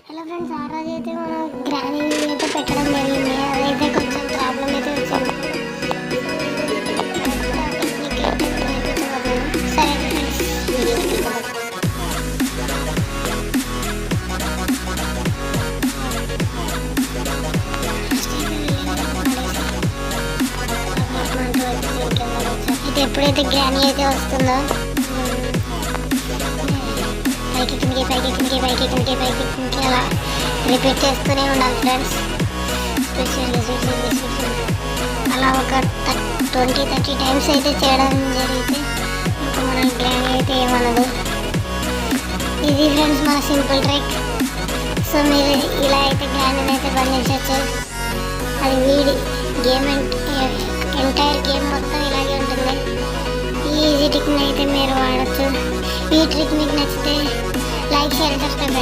Hello friends, ఆ రోజు అయితే మనం గ్రానీ అయితే పెట్టడం జరిగింది. అదైతే కొంచెం ప్రాబ్లం అయితే వచ్చింది. టెక్నిక్ అయితే నేర్పించబోతున్నాను. సరే ఫ్రెండ్స్, అయితే ఎప్పుడైతే గ్రానీ అయితే వస్తుందో పైకి కిందికి పైకి కిందికి పైకి కిందికి పైకి కిందికి అలా రిపీట్ చేస్తూనే ఉండాలి ఫ్రెండ్స్. అలా ఒక 20-30 టైమ్స్ అయితే చేయడం జరిగితే ఇంకా మన గ్రానీ అయితే ఏమనదు. ఇది ఫ్రెండ్స్ మన సింపుల్ ట్రిక్. సో మీరు ఇలా అయితే గ్రానీని అయితే బంధించవచ్చు. అది వీడి గేమ్ ఎంటైర్ గేమ్ మొత్తం ఇలాగే ఉంటుంది. ఈ ఈజీ ట్రిక్ని అయితే మీరు వాడచ్చు. ఈ ట్రిక్ మీకు నచ్చితే లైక్, షేర్, సబ్స్క్రైబ్.